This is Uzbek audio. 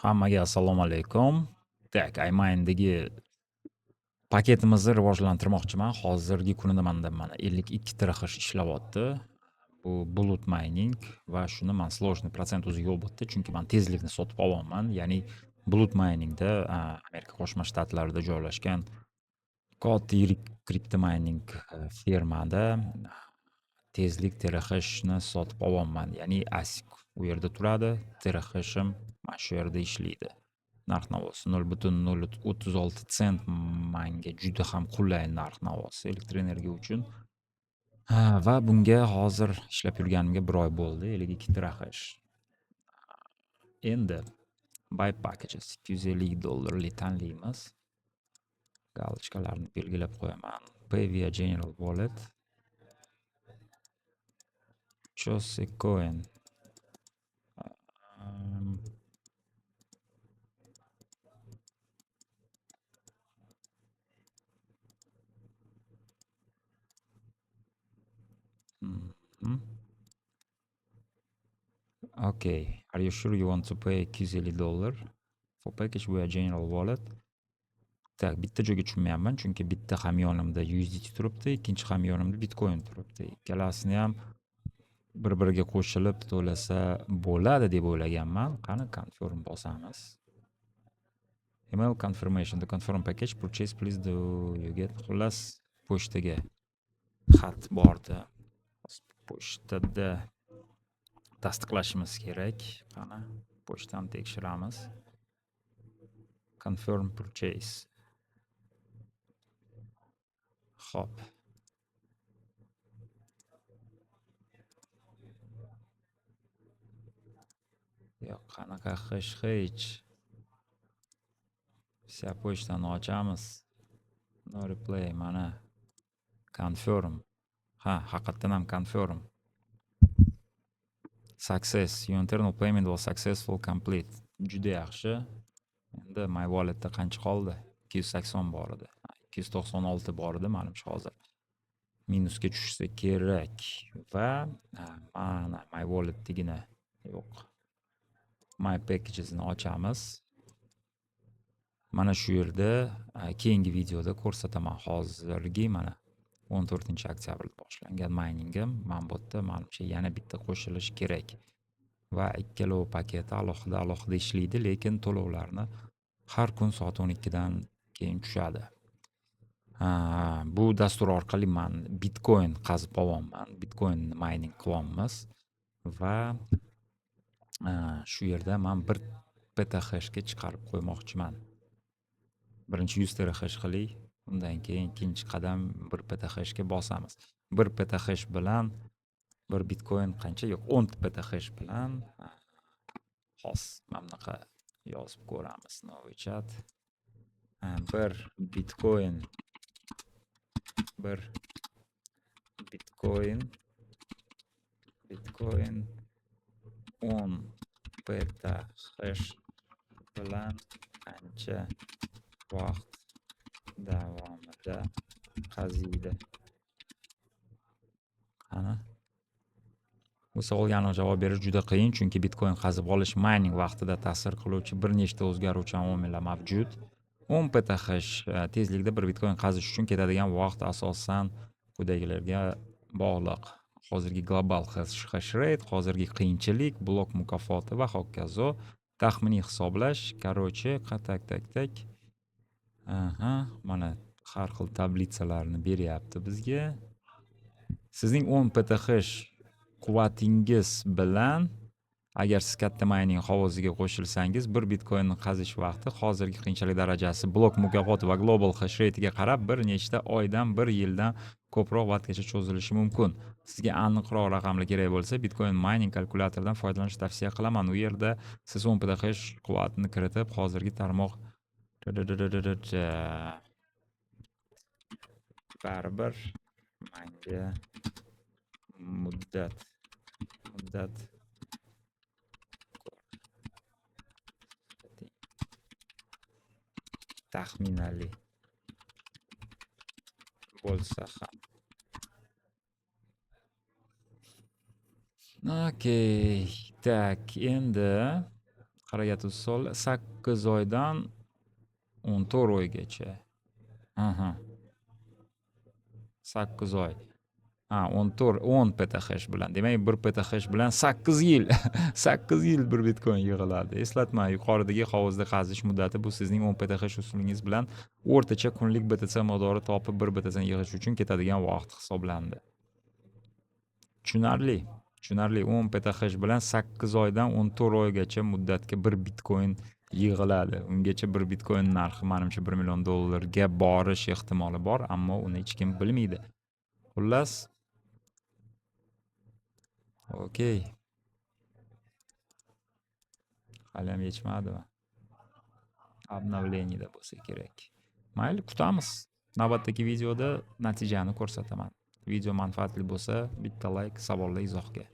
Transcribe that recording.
Hammaga assalomu alaykum. Tak, iMindagi paketimizni rivojlantirmoqchiman. Hozirgi kunida menda mana 52 terahash ishlayapti. Bu bulut mining va shuni men sложный protsent o'zi yo'q bo'ldi, chunki men tezlikni sotib olyapman. Ya'ni bulut miningda Amerika Qo'shma Shtatlarida joylashgan katta yirik kripto mining firmada tezlik terahashni sotib olyapman. Ya'ni ASIC u yerda turadi, terahashim mana shu yerda ishlaydi. Narx-navosi 0,036 sent menga juda ham qulay narx-navosi elektr energiya uchun. Va bunga hozir ishlab yurganimga 1 oy bo'ldi, 52 terahash. Endi buy packages $250 tanlaymiz. Galochkalarni belgilab qo'yaman. Pay via General Wallet. Chose a coin. Okay, are you sure you want to pay $250 for package via General Wallet? Tak, bitta joyga tushunmayapman, chunki bitta hamyonimda USDT turibdi, ikkinchi hamyonimda Bitcoin turibdi. Ikkalasini ham bir-biriga qo'shilib to'lasa bo'ladi deb o'ylaganman. Qani confirm bosamiz. Email confirmation, the confirm package purchase please do you get. Xullas, pochtaga xat bordi. Pochtada tasdiqlashimiz kerak. Qani pochtani tekshiramiz. Confirm purchase. Xo'p. Yo'q, qanaqa hech. Vся pochtani ochamiz. No reply, mana confirm. Ha, haqiqatan ham confirm. Success. Your internal payment was successful complete. Juda yaxshi. Endi my walletda qancha qoldi? 280 bor edi. 296 bor edi menimcha hozir. Minusga tushsa kerak va mana my walletdagina yo'q. My packagesni ochamiz. Mana shu yerda keyingi videoda ko'rsataman. Hozirgi mana 14-oktyabrda boshlangan miningim Mambotda menimcha yana bitta qo'shilish kerak. Va ikkala paketi alohida ishlaydi, lekin to'lovlarni har kun soat 12 dan keyin tushadi. Bu dastur orqali men Bitcoin qazib olyapman. Bitcoin mining qilyapmiz va shu yerda men 1 petahashga chiqarib qo'ymoqchiman. Birinchi 100 terahash qiling, undan keyin ikkinchi qadam 1 petahashga bosamiz. 1 petahash bilan 1 Bitcoin qancha? Yo'q, 10 petahash bilan xos mana bunaqa yozib ko'ramiz. Новый chat. 1 Bitcoin 10 petahash bilan qancha vaqt davomida qaziydi? Qani? Bu savolga javob berish juda qiyin, chunki Bitcoin qazib olish mining vaqtida ta'sir qiluvchi bir nechta o'zgaruvchan omillar mavjud. 10 petahash tezlikda bir Bitcoin qazish uchun ketadigan vaqt asosan quyidagilarga bog'liq. Hozirgi global hash rate, hozirgi qiyinchilik, blok mukofoti va hokazo. Taxminiy hisoblash, tak. Mana har xil tablitsalarni beryapti bizga. Sizning 10 petahash quvvatingiz bilan agar siz katta mining havuziga qo'shilsangiz, 1 Bitcoinni qazish vaqti hozirgi qiyinchilik darajasi, blok mukofoti va global hash rate'iga qarab bir nechta oydan, 1 yildan ko'proq vaqtgacha cho'zilishi mumkin. Sizga aniqroq raqamlar kerak bo'lsa, Bitcoin mining kalkulyatoridan foydalanishni tavsiya qilaman. U yerda siz 10 petahash quvvatini kiritib, hozirgi tarmoq baribir menga muddat taxminali bo'lsa ham. Okey, tak, endi Qaraga sol 8 oydan 14 oygacha. Aha. 8 oy. Ha, 14 10 PTH bilan. Demak, 1 PTH bilan 8 yil. 8 yil bir Bitcoin yig'iladi. Eslatma, yuqoridagi hovuzda qazish muddati bu sizning 10 PTH usulingiz bilan o'rtacha kunlik BTC miqdori topib 1 BTC yig'ish uchun ketadigan vaqt hisoblandi. Tushunarli. Tushunarli. 10 PTH bilan 8 oydan 14 oygacha muddatga 1 Bitcoin yig'iladi. Ungacha 1 Bitcoin narxi menimcha $1 million ga borish ehtimoli bor, ammo uni hech kim bilmaydi. Xullas, okey. Haliyam yetishmadimi? Обновлениеda bo'lsa kerak. Mayli, kutamiz. Navbatdagi videoda natijani ko'rsataman. Video manfaatli bo'lsa, bitta layk, savollar izohga.